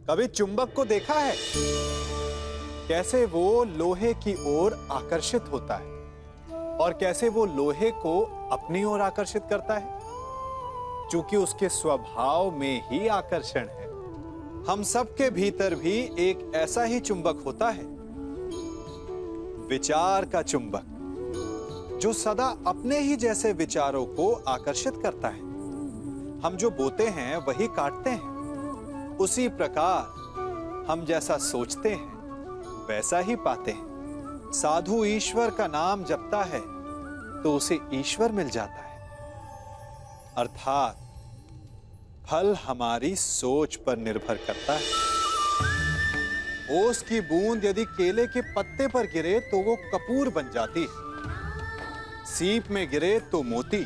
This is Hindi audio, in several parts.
कभी चुंबक को देखा है? कैसे वो लोहे की ओर आकर्षित होता है और कैसे वो लोहे को अपनी ओर आकर्षित करता है, क्योंकि उसके स्वभाव में ही आकर्षण है। हम सबके भीतर भी एक ऐसा ही चुंबक होता है, विचार का चुंबक, जो सदा अपने ही जैसे विचारों को आकर्षित करता है। हम जो बोते हैं वही काटते हैं। उसी प्रकार हम जैसा सोचते हैं वैसा ही पाते हैं। साधु ईश्वर का नाम जपता है तो उसे ईश्वर मिल जाता है। अर्थात फल हमारी सोच पर निर्भर करता है। ओस की बूंद यदि केले के पत्ते पर गिरे तो वो कपूर बन जाती है। सीप में गिरे तो मोती,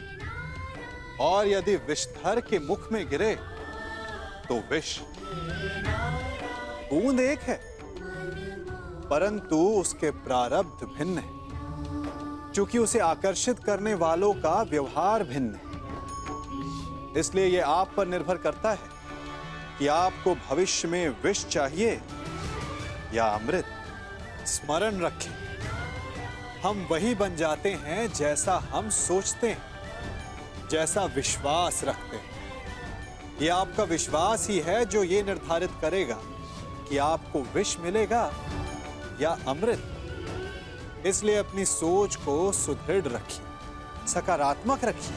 और यदि विषधर के मुख में गिरे तो विष। बूंद एक है, परंतु उसके प्रारब्ध भिन्न है, क्योंकि उसे आकर्षित करने वालों का व्यवहार भिन्न है। इसलिए यह आप पर निर्भर करता है कि आपको भविष्य में विष चाहिए या अमृत। स्मरण रखें, हम वही बन जाते हैं जैसा हम सोचते हैं, जैसा विश्वास रखते हैं। यह आपका विश्वास ही है जो ये निर्धारित करेगा कि आपको विष मिलेगा या अमृत। इसलिए अपनी सोच को सुदृढ़ रखिए, सकारात्मक रखिए,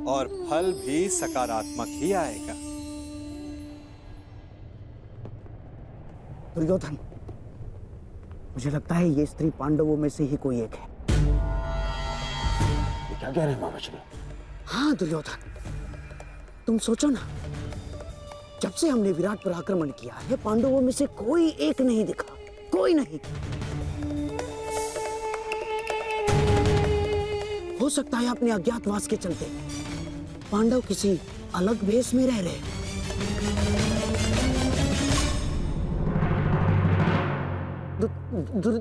और फल भी सकारात्मक ही आएगा। दुर्योधन, मुझे लगता है ये स्त्री पांडवों में से ही कोई एक है। ये क्या कह रहे हैं मामाश्री? हाँ दुर्योधन, तुम सोचो ना, जब से हमने विराट पर आक्रमण किया है पांडवों में से कोई एक नहीं दिखा, कोई नहीं। हो सकता है अपने अज्ञातवास के चलते पांडव किसी अलग भेष में रह रहे।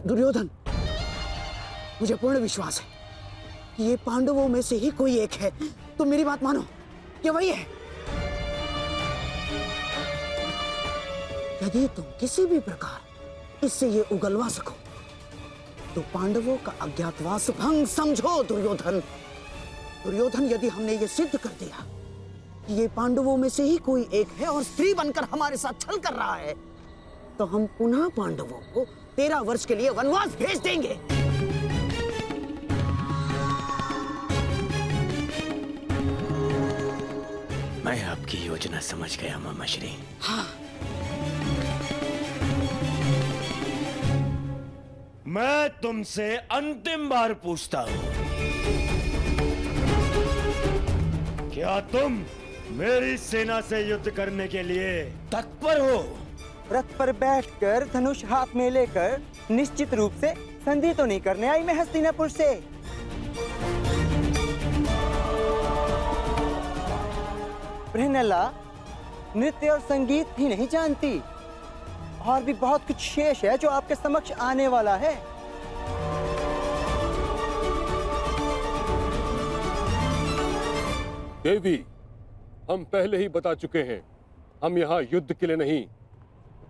दुर्योधन, मुझे पूर्ण विश्वास है कि ये पांडवों में से ही कोई एक है। तुम मेरी बात मानो, ये वही है। यदि तुम किसी भी प्रकार इससे ये उगलवा सको तो पांडवों का अज्ञातवास भंग समझो। दुर्योधन, यदि हमने ये सिद्ध कर दिया कि ये पांडवों में से ही कोई एक है और स्त्री बनकर हमारे साथ छल कर रहा है, तो हम पुनः पांडवों को 13 वर्ष के लिए वनवास भेज देंगे। मैं आपकी योजना समझ गया मामाश्री। हाँ, मैं तुमसे अंतिम बार पूछता हूं, क्या तुम मेरी सेना से युद्ध करने के लिए तत्पर हो? रथ पर बैठकर धनुष हाथ में लेकर निश्चित रूप से संधि तो नहीं करने आई मैं हस्तिनापुर से। बृहन्नला नृत्य और संगीत ही नहीं जानती, और भी बहुत कुछ शेष है जो आपके समक्ष आने वाला है। देवी, हम पहले ही बता चुके हैं, हम यहाँ युद्ध के लिए नहीं,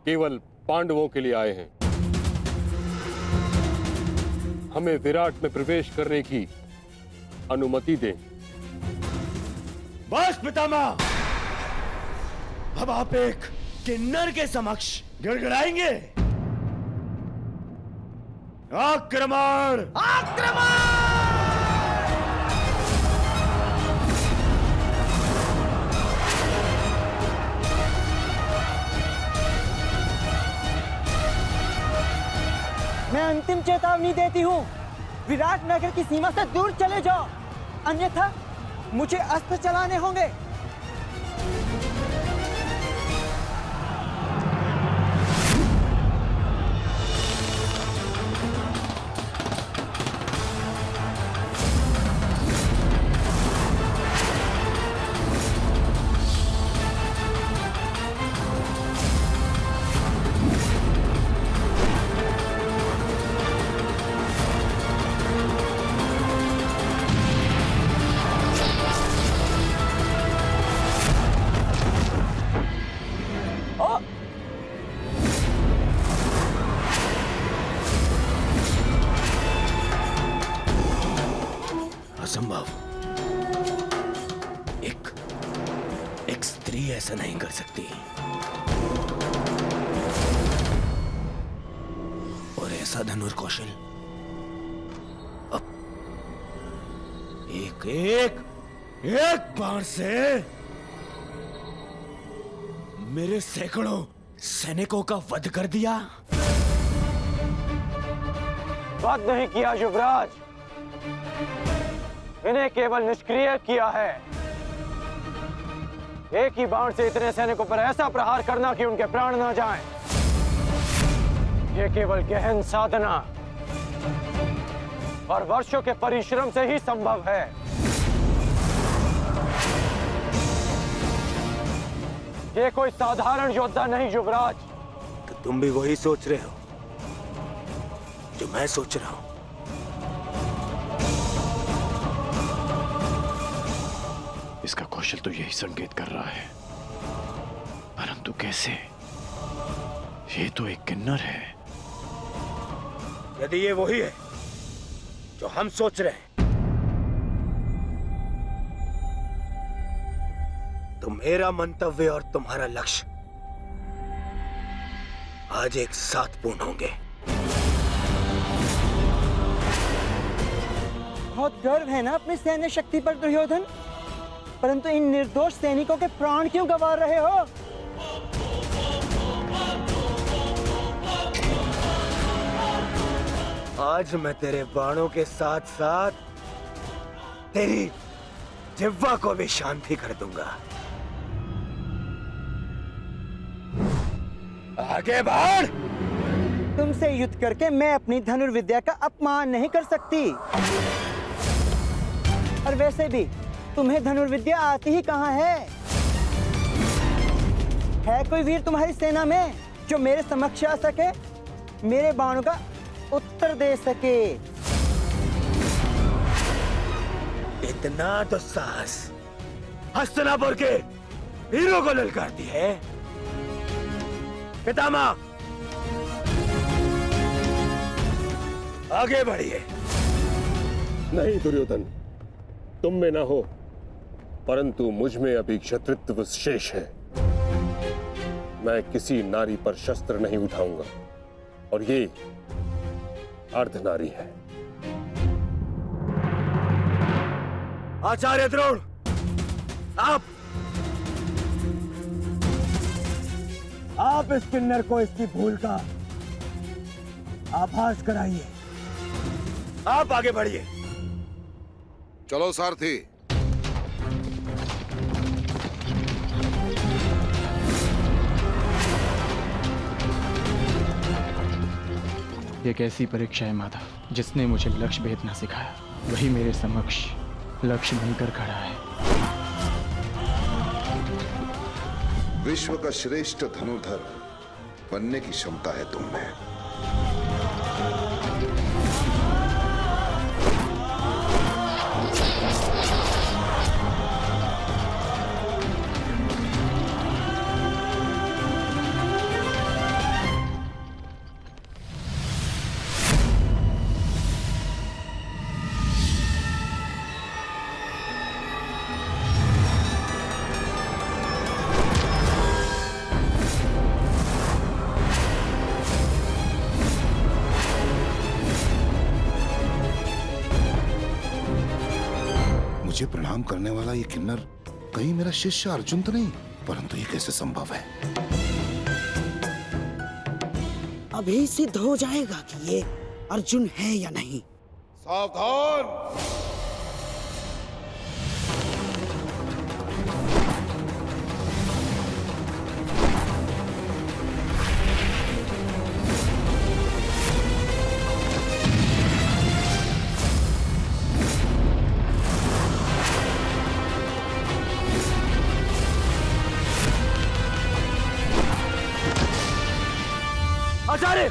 केवल पांडवों के लिए आए हैं। हमें विराट में प्रवेश करने की अनुमति दें। बस पितामह, अब आप एक किन्नर के समक्ष गिड़गिड़ाएंगे। आक्रमण! आक्रमण! मैं अंतिम चेतावनी देती हूँ, विराट नगर की सीमा से दूर चले जाओ, अन्यथा मुझे अस्त्र चलाने होंगे। ऐसा नहीं कर सकती। और ऐसा धनुर्कौशल अब एक बाण से मेरे सैकड़ों सैनिकों का वध कर दिया। वध नहीं किया युवराज, इन्हें केवल निष्क्रिय किया है। एक ही बाण से इतने सैनिकों पर ऐसा प्रहार करना कि उनके प्राण न जाएं, यह केवल गहन साधना और वर्षों के परिश्रम से ही संभव है। ये कोई साधारण योद्धा नहीं युवराज। तो तुम भी वही सोच रहे हो जो मैं सोच रहा हूं। इसका कौशल तो यही संकेत कर रहा है, परंतु कैसे? ये तो एक किन्नर है। यदि ये वही है जो हम सोच रहे हैं, तो मेरा मंतव्य और तुम्हारा लक्ष्य आज एक साथ पूर्ण होंगे। बहुत गर्व है ना अपनी सैन्य शक्ति पर दुर्योधन, परंतु इन निर्दोष सैनिकों के प्राण क्यों गंवा रहे हो? आज मैं तेरे बाणों के साथ साथ तेरी जिह्वा को भी शांति कर दूंगा। आगे बढ़। तुमसे युद्ध करके मैं अपनी धनुर्विद्या का अपमान नहीं कर सकती। और वैसे भी तुम्हें धनुर्विद्या आती ही कहां है? है कोई वीर तुम्हारी सेना में जो मेरे समक्ष आ सके, मेरे बाणों का उत्तर दे सके? इतना दुस्साहस हस्तिनापुर के वीरों को ललकारती है। पितामह, आगे बढ़िए। नहीं दुर्योधन, तुम में ना हो, परंतु मुझ में अभी क्षत्रित्व शेष है। मैं किसी नारी पर शस्त्र नहीं उठाऊंगा, और ये अर्धनारी है। आचार्य द्रोण, आप इस किन्नर को इसकी भूल का आभास कराइए। आप आगे बढ़िए। चलो सारथी। एक ऐसी परीक्षा है माधव जिसने मुझे लक्ष्य भेदना सिखाया, वही मेरे समक्ष लक्ष्य बनकर खड़ा है। विश्व का श्रेष्ठ धनुर्धर बनने की क्षमता है तुम में। मुझे प्रणाम करने वाला ये किन्नर कहीं मेरा शिष्य अर्जुन तो नहीं? परंतु ये कैसे संभव है? अभी सिद्ध हो जाएगा कि ये अर्जुन है या नहीं। सावधान। आचार्य,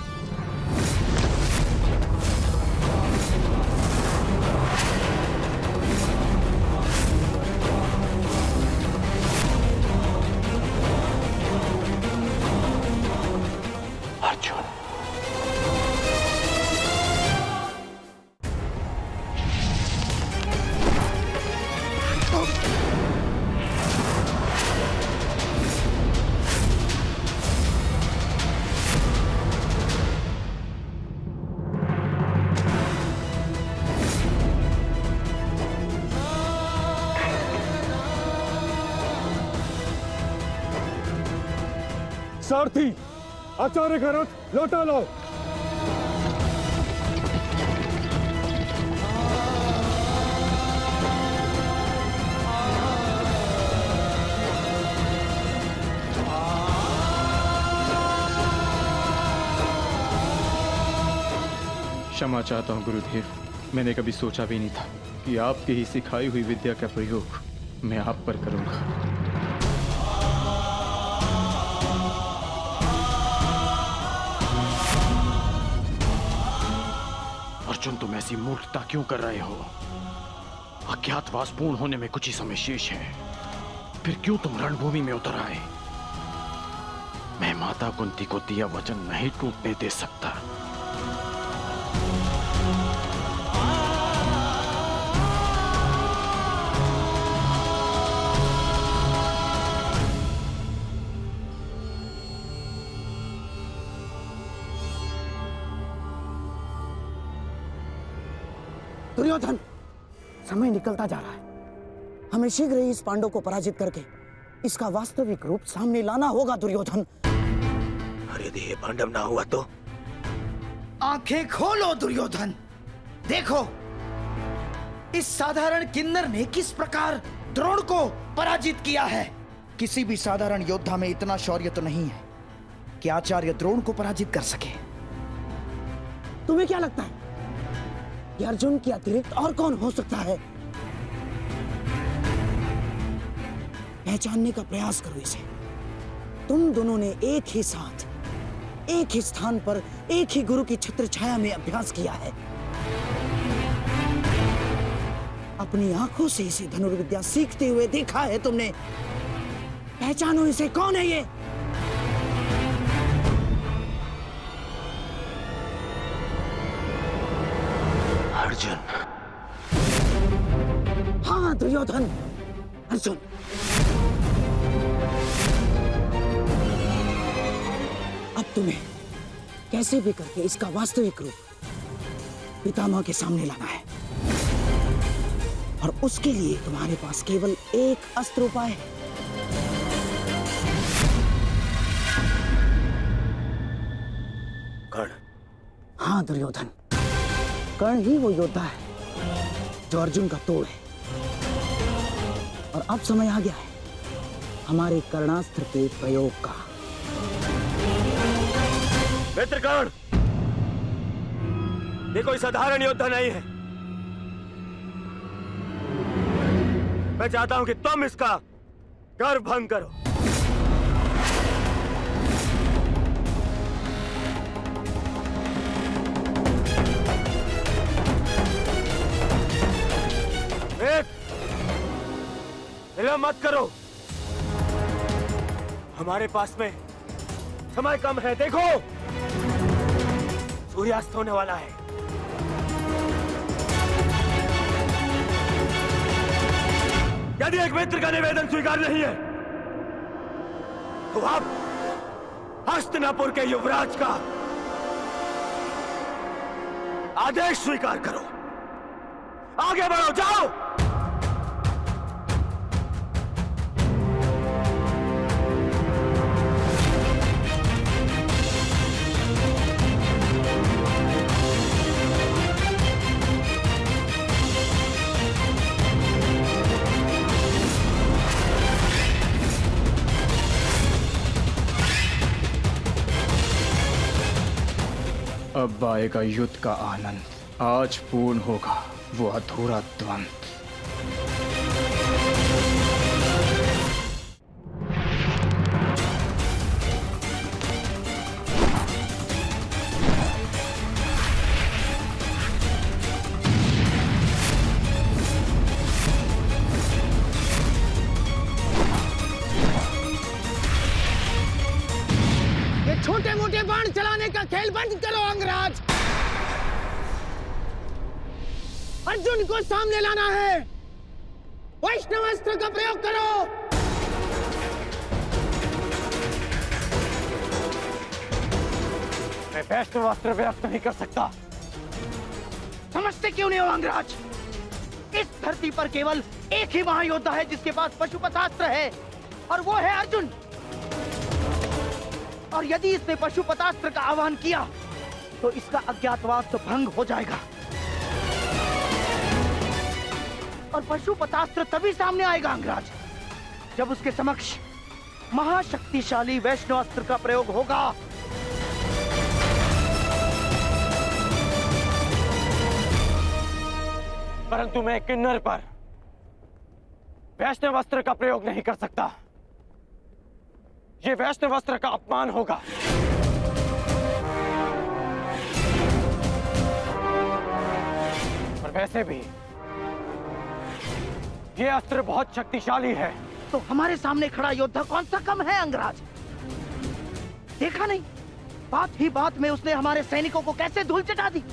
अर्जुन, सारथी, आचार्य का रथ लौटा लाओ। क्षमा चाहता हूँ गुरुदेव, मैंने कभी सोचा भी नहीं था कि आपकी ही सिखाई हुई विद्या का प्रयोग मैं आप पर करूंगा। अर्जुन, तुम ऐसी मूर्खता क्यों कर रहे हो? अज्ञातवास पूर्ण होने में कुछ ही समय शेष है, फिर क्यों तुम रणभूमि में उतर आए? मैं माता कुंती को दिया वचन नहीं टूटने दे सकता। दुर्योधन, समय निकलता जा रहा है। हमें शीघ्र ही इस पांडव को पराजित करके इसका वास्तविक रूप सामने लाना होगा दुर्योधन। और यदि ये पांडव ना हुआ तो? आंखें खोलो दुर्योधन, देखो इस साधारण किन्नर ने किस प्रकार द्रोण को पराजित किया है। किसी भी साधारण योद्धा में इतना शौर्य तो नहीं है कि आचार्य द्रोण को पराजित कर सके। तुम्हें क्या लगता है कि अर्जुन के अतिरिक्त और कौन हो सकता है? पहचानने का प्रयास करो इसे। तुम दोनों ने एक ही साथ, एक ही स्थान पर, एक ही गुरु की छत्र छाया में अभ्यास किया है। अपनी आंखों से इसे धनुर्विद्या सीखते हुए देखा है तुमने। पहचानो इसे, कौन है ये? अर्जुन। हाँ दुर्योधन, अर्जुन। अब तुम्हें कैसे भी करके इसका वास्तविक रूप पितामह के सामने लाना है, और उसके लिए तुम्हारे पास केवल एक अस्त्र उपाय है। कर्ण। हाँ दुर्योधन, कर्ण ही वो योद्धा है जो अर्जुन का तोड़ है। और अब समय आ गया है हमारे कर्णास्त्र के प्रयोग का। मित्र कर्ण, ये कोई साधारण योद्धा नहीं है। मैं चाहता हूं कि तुम इसका गर्व भंग करो। विलंब मत करो, हमारे पास में समय कम है। देखो सूर्यास्त होने वाला है। यदि एक मित्र का निवेदन स्वीकार नहीं है तो आप हस्तिनापुर के युवराज का आदेश स्वीकार करो। आगे बढ़ो, जाओ। अब आएगा युद्ध का आनंद। आज पूर्ण होगा वो अधूरा द्वंद्व। छोटे मोटे बाण चलाने का खेल बंद करो अंगराज। अर्जुन को सामने लाना है। वैष्णवास्त्र का प्रयोग करो। मैं वैष्णवास्त्र प्रयोग नहीं कर सकता। समझते क्यों नहीं हो अंगराज? इस धरती पर केवल एक ही महायोद्धा है जिसके पास पशुपतास्त्र है, और वो है अर्जुन। और यदि इसने पशुपतास्त्र का आह्वान किया तो इसका अज्ञातवास भंग हो जाएगा और पशुपतास्त्र तभी सामने आएगा अंगराज जब उसके समक्ष महाशक्तिशाली वैष्णवास्त्र का प्रयोग होगा। परंतु मैं किन्नर पर वैष्णवास्त्र का प्रयोग नहीं कर सकता। यह वैष्णवास्त्र का अपमान होगा। और वैसे भी यह अस्त्र बहुत शक्तिशाली है। तो हमारे सामने खड़ा योद्धा कौन सा कम है अंगराज? देखा नहीं बात ही बात में उसने हमारे सैनिकों को कैसे धूल चटा दी।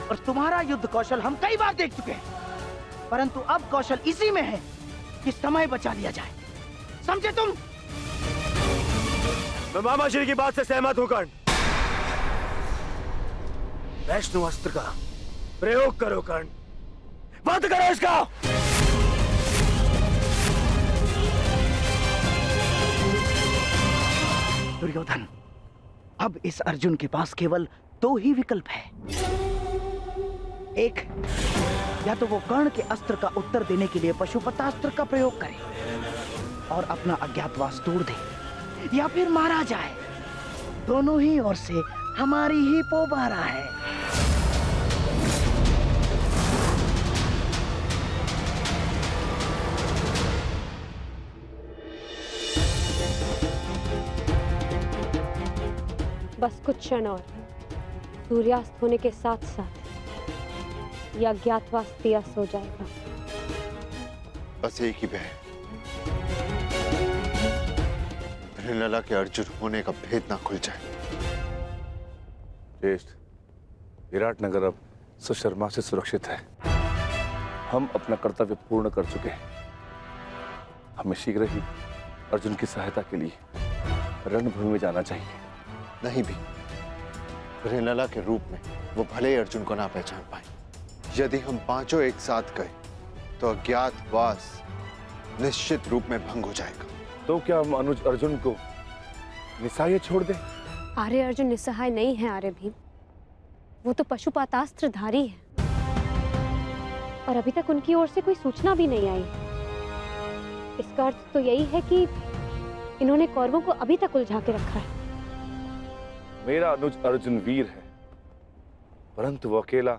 और तुम्हारा युद्ध कौशल हम कई बार देख चुके हैं, परंतु अब कौशल इसी में है कि समय बचा लिया जाए। समझे तुम? मैं मामा श्री की बात से सहमत हूं कर्ण। वैष्णव अस्त्र का प्रयोग करो कर्ण, बंद करो इसका। दुर्योधन, अब इस अर्जुन के पास केवल दो ही विकल्प है। एक, या तो वो कर्ण के अस्त्र का उत्तर देने के लिए पशुपतास्त्र का प्रयोग करे और अपना अज्ञातवास तोड़ दे, या फिर मारा जाए। दोनों ही ओर से हमारी ही पोबारा है। बस कुछ क्षण और, सूर्यास्त होने के साथ साथ यह अज्ञातवास त्यास हो जाएगा। बस एक ही भय, लला के अर्जुन होने का भेद ना खुल जाए। ज्येष्ठ, विराटनगर अब सुशर्मा से सुरक्षित है। हम अपना कर्तव्य पूर्ण कर चुके हैं। हमें शीघ्र ही अर्जुन की सहायता के लिए रणभूमि में जाना चाहिए। नहीं भी, लला के रूप में वो भले ही अर्जुन को ना पहचान पाए। यदि हम पांचों एक साथ गए तो अज्ञातवास निश्चित रूप में भंग हो जाएगा। तो क्या हम अनुज अर्जुन को निस्सहाय छोड़ दें? आर्य अर्जुन निस्सहाय नहीं है आर्य भीम, वो तो पशुपतास्त्रधारी है और अभी तक उनकी ओर से कोई सूचना भी नहीं आई। इसका अर्थ तो यही है कि इन्होंने कौरवों को अभी तक उलझा के रखा है। मेरा अनुज अर्जुन वीर है, परंतु वो अकेला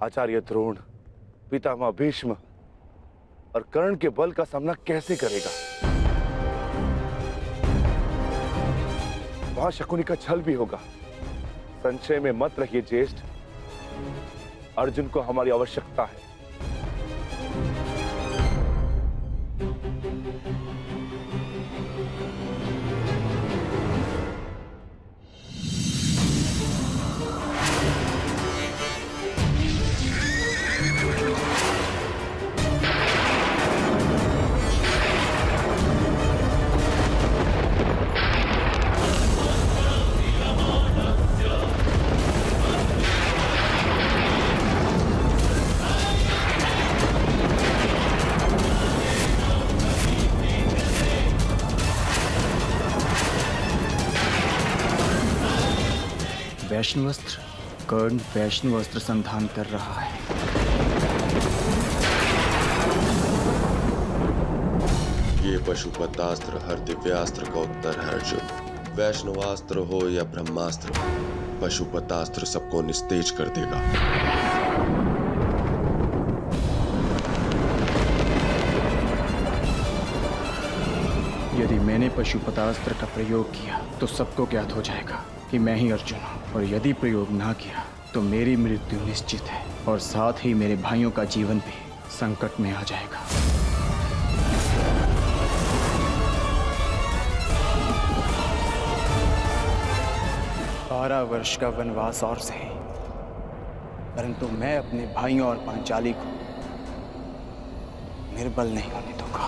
आचार्य द्रोण, पितामह भीष्म और कर्ण के बल का सामना कैसे करेगा? वहां शकुनी का छल भी होगा। संशय में मत रहिए ज्येष्ठ, अर्जुन को हमारी आवश्यकता है। वैष्णवस्त्र, कर्ण वैष्णवस्त्र संधान कर रहा है। ये पशुपतास्त्र हर दिव्यास्त्र का उत्तर है अर्जुन। वैष्णवास्त्र हो या ब्रह्मास्त्र, पशुपतास्त्र सबको निस्तेज कर देगा। यदि मैंने पशुपतास्त्र का प्रयोग किया तो सबको ज्ञात हो जाएगा कि मैं ही अर्जुन हूँ, और यदि प्रयोग ना किया तो मेरी मृत्यु निश्चित है और साथ ही मेरे भाइयों का जीवन भी संकट में आ जाएगा। 12 वर्ष का वनवास और सही, परंतु मैं अपने भाइयों और पांचाली को निर्बल नहीं होने दूंगा।